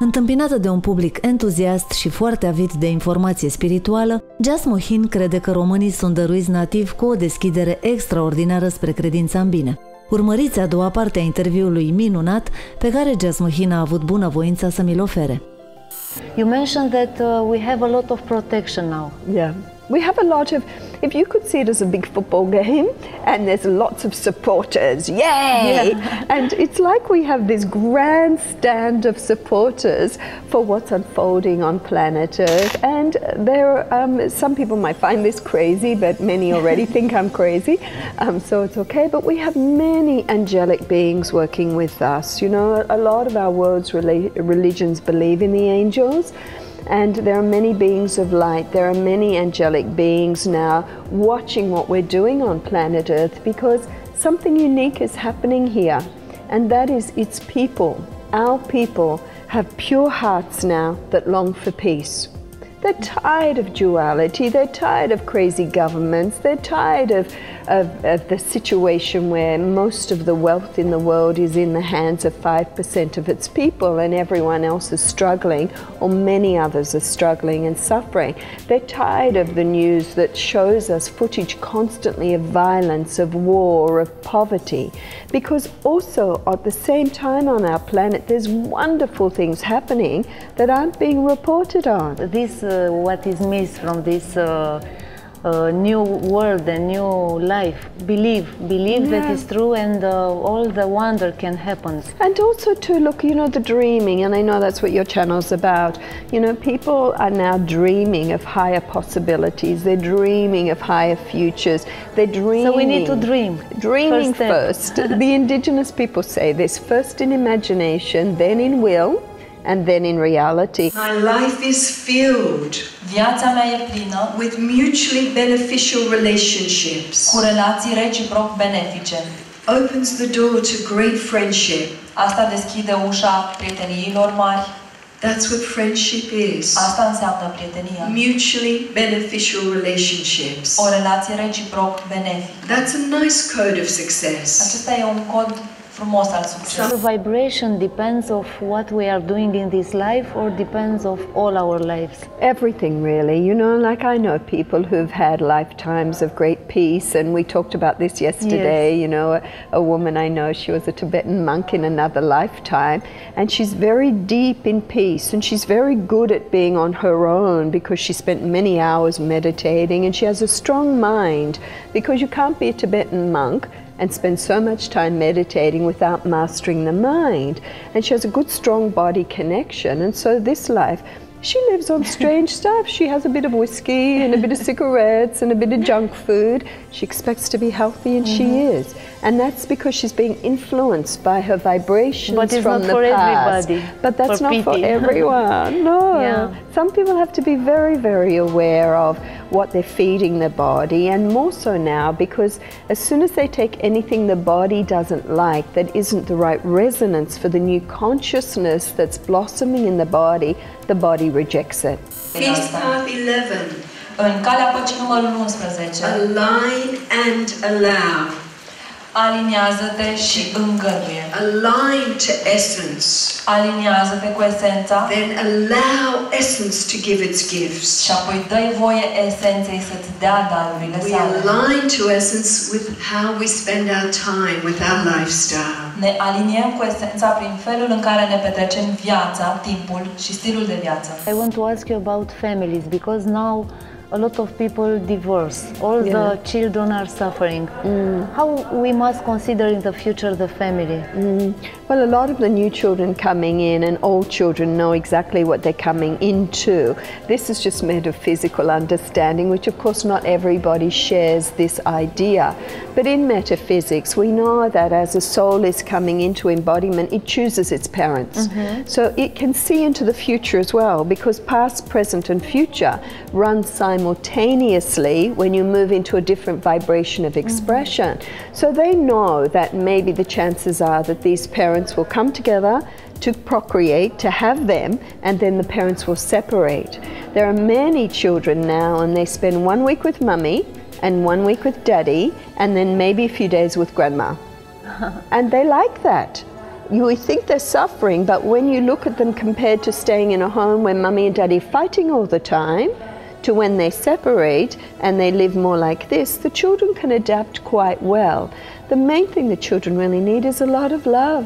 Întâmpinată de un public entuziast și foarte avid de informație spirituală, Jasmuheen crede că românii sunt dăruiți nativ cu o deschidere extraordinară spre credința în bine. Urmăriți a doua parte a interviului minunat pe care Jasmuheen a avut bunăvoința să mi-l ofere. You mentioned that we have a lot of protection now. Yeah. We have a lot of, if you could see it as a big football game, and there's lots of supporters, yay! Yeah. And it's like we have this grandstand of supporters for what's unfolding on planet Earth. And there, some people might find this crazy, but many already think I'm crazy, so it's okay. But we have many angelic beings working with us. You know, a lot of our world's religions believe in the angels. And there are many beings of light, there are many angelic beings now watching what we're doing on planet Earth, because something unique is happening here, and that is its people. Our people have pure hearts now that long for peace. They're tired of duality, they're tired of crazy governments, they're tired of the situation where most of the wealth in the world is in the hands of 5% of its people and everyone else is struggling, or many others are struggling and suffering. They're tired of the news that shows us footage constantly of violence, of war, of poverty, because also at the same time on our planet there's wonderful things happening that aren't being reported on. This what is missed from this new world and new life. Believe yeah. That is true, and all the wonder can happen. And also to look, you know, the dreaming, and I know that's what your channel's about. You know, people are now dreaming of higher possibilities. They're dreaming of higher futures. They're dreaming. So we need to dream. Dreaming first. The indigenous people say this: first in imagination, then in will, and then in reality. My life is filled Viața mea e plină with mutually beneficial relationships. Cu relații reciproc benefice. Opens the door to great friendship. Asta deschide ușa prieteniilor mari. That's what friendship is. Asta înseamnă prietenia. Mutually beneficial relationships. O relație reciproc benefică. That's a nice code of success. Acesta e un cod frumos al succesului. The vibration depends of what we are doing in this life, or depends of all our lives? Everything, really. You know, like I know people who've had lifetimes of great peace, and we talked about this yesterday. Yes. You know, a woman I know, she was a Tibetan monk in another lifetime, and she's very deep in peace, and she's very good at being on her own because she spent many hours meditating, and she has a strong mind, because you can't be a Tibetan monk and spend so much time meditating without mastering the mind. And she has a good, strong body connection. And so this life, she lives on strange stuff. She has a bit of whiskey and a bit of cigarettes and a bit of junk food. She expects to be healthy, and she is. And that's because she's being influenced by her vibrations from the past. Everybody. But that's not for everyone. No. Yeah. Some people have to be very, very aware of what they're feeding their body, and more so now, because as soon as they take anything the body doesn't like, that isn't the right resonance for the new consciousness that's blossoming in the body rejects it. Peace path 11. În calea păcii numărul 11. Align and allow. Aliniază-te și îngăduie. Align to essence. Aliniază-te cu esența. Then allow essence to give its gifts. Și apoi dă-i voie esenței să-ți dea darurile We sale. align to essence with how we spend our time, with our lifestyle. Ne aliniem cu esența prin felul în care ne petrecem viața, timpul și stilul de viață. I want to ask you about families, because now a lot of people divorce. All the children are suffering. How we must consider in the future the family? Well, a lot of the new children coming in, and old children know exactly what they're coming into. This is just metaphysical understanding, which of course not everybody shares this idea. But in metaphysics, we know that as a soul is coming into embodiment, it chooses its parents. So it can see into the future as well, because past, present and future run simultaneously when you move into a different vibration of expression. So they know that maybe the chances are that these parents will come together to procreate, to have them, and then the parents will separate. There are many children now, and they spend 1 week with mummy and 1 week with daddy, and then maybe a few days with grandma. And they like that. we think they're suffering, but when you look at them compared to staying in a home where mummy and daddy are fighting all the time, to when they separate and they live more like this, the children can adapt quite well. The main thing the children really need is a lot of love.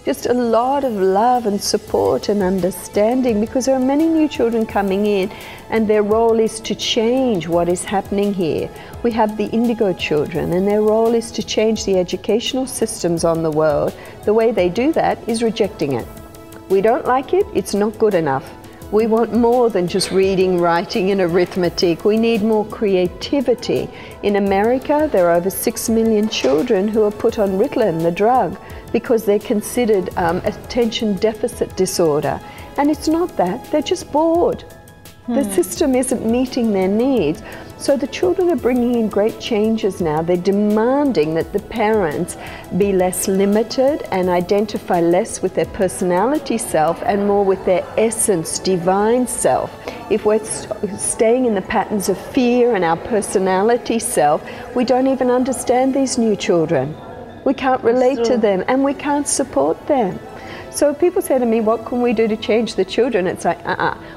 Just a lot of love and support and understanding, because there are many new children coming in and their role is to change what is happening here. We have the indigo children and their role is to change the educational systems on the world. The way they do that is rejecting it. We don't like it, it's not good enough. We want more than just reading, writing and arithmetic. We need more creativity. In America, there are over 6 million children who are put on Ritalin, the drug, because they're considered attention deficit disorder. And it's not that, they're just bored. The system isn't meeting their needs. So the children are bringing in great changes now. They're demanding that the parents be less limited and identify less with their personality self and more with their essence, divine self. If we're staying in the patterns of fear and our personality self, we don't even understand these new children. We can't relate to them and we can't support them. So people say to me, what can we do to change the children? It's like,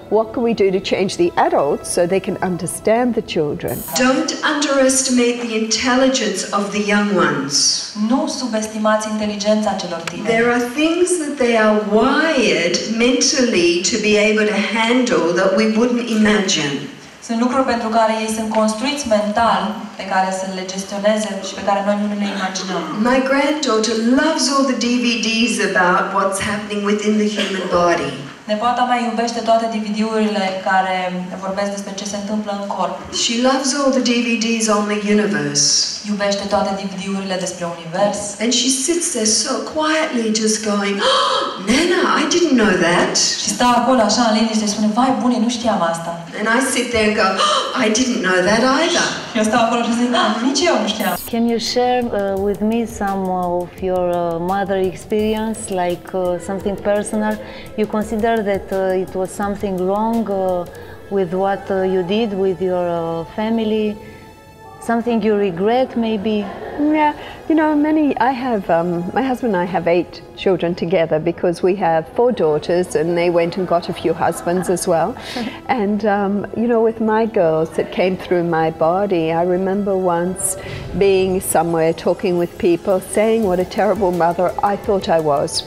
what can we do to change the adults so they can understand the children? Don't underestimate the intelligence of the young ones. Nu subestimați inteligența celor tineri. There are things that they are wired mentally to be able to handle that we wouldn't imagine. Sunt lucruri pentru care ei sunt construiți mental, pe care să le gestioneze și pe care noi nu le imaginăm. My granddaughter loves all the DVDs about what's happening within the human body. Nepoata mea iubește toate DVD-urile care vorbesc despre ce se întâmplă în corp. She loves all the DVDs on the universe. Iubește toate DVD-urile despre univers. And she sits there so quietly just going, oh, Nana, I didn't know that. Și stă acolo așa în liniște și spune, vai bune, nu știam asta. And I sit there and go, oh, I didn't know that either. Eu stau acolo și zic, nici eu nu știam. Can you share with me some of your mother experience, like something personal? You consider that it was something wrong with what you did with your family? Something you regret, maybe? Yeah, you know, I have, my husband and I have 8 children together because we have 4 daughters and they went and got a few husbands as well. And, you know, with my girls that came through my body, I remember once being somewhere talking with people saying what a terrible mother I thought I was.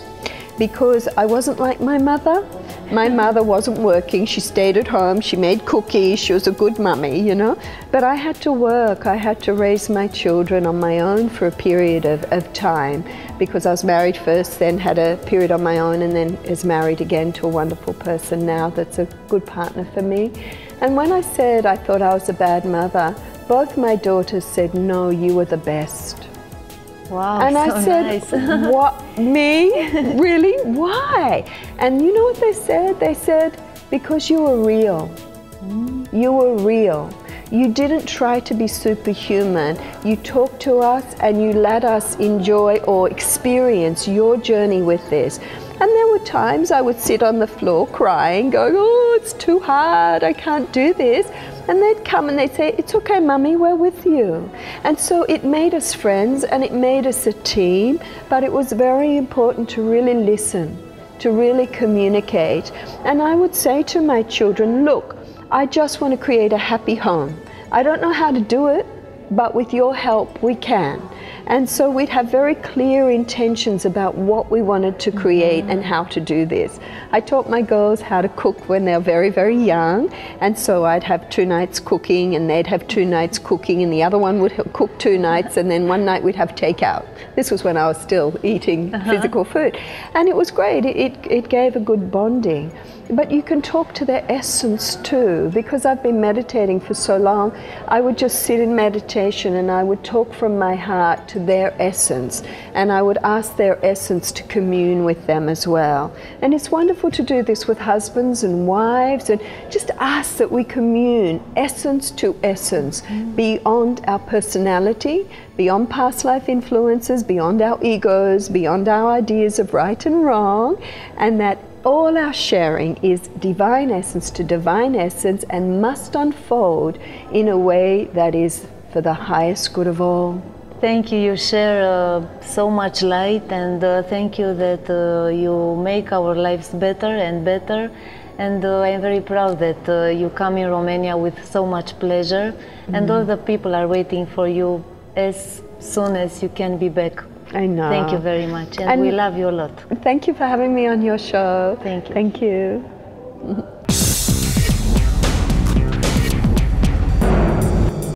Because I wasn't like my mother. My mother wasn't working, she stayed at home, she made cookies, she was a good mummy, you know. But I had to work, I had to raise my children on my own for a period of time, because I was married first, then had a period on my own, and then is married again to a wonderful person now that's a good partner for me. And when I said I thought I was a bad mother, both my daughters said, no, you were the best. Wow, and so I said, nice. what, me? Really? Why? And you know what they said? They said, because you were real. You were real. You didn't try to be superhuman. You talked to us and you let us enjoy or experience your journey with this. And there were times I would sit on the floor crying, going, oh, it's too hard, I can't do this. And they'd come and they'd say, it's okay, Mummy, we're with you. And so it made us friends and it made us a team, but it was very important to really listen, to really communicate. And I would say to my children, look, I just want to create a happy home. I don't know how to do it, but with your help we can. And so we'd have very clear intentions about what we wanted to create and how to do this. I taught my girls how to cook when they're very, very young, and so I'd have 2 nights cooking and they'd have 2 nights cooking and the other one would cook 2 nights and then one night we'd have takeout. This was when I was still eating physical food. And it was great, it gave a good bonding. But you can talk to their essence too, because I've been meditating for so long. I would just sit in meditation and I would talk from my heart to their essence, and I would ask their essence to commune with them as well. And it's wonderful to do this with husbands and wives, and just ask that we commune essence to essence, beyond our personality, beyond past life influences, beyond our egos, beyond our ideas of right and wrong, and that all our sharing is divine essence to divine essence and must unfold in a way that is for the highest good of all. Thank you. You share so much light, and thank you that you make our lives better and better. And I'm very proud that you come in Romania with so much pleasure, and all the people are waiting for you as soon as you can be back. I know. Thank you very much, and we love you a lot. Thank you for having me on your show. Thank you. Thank you.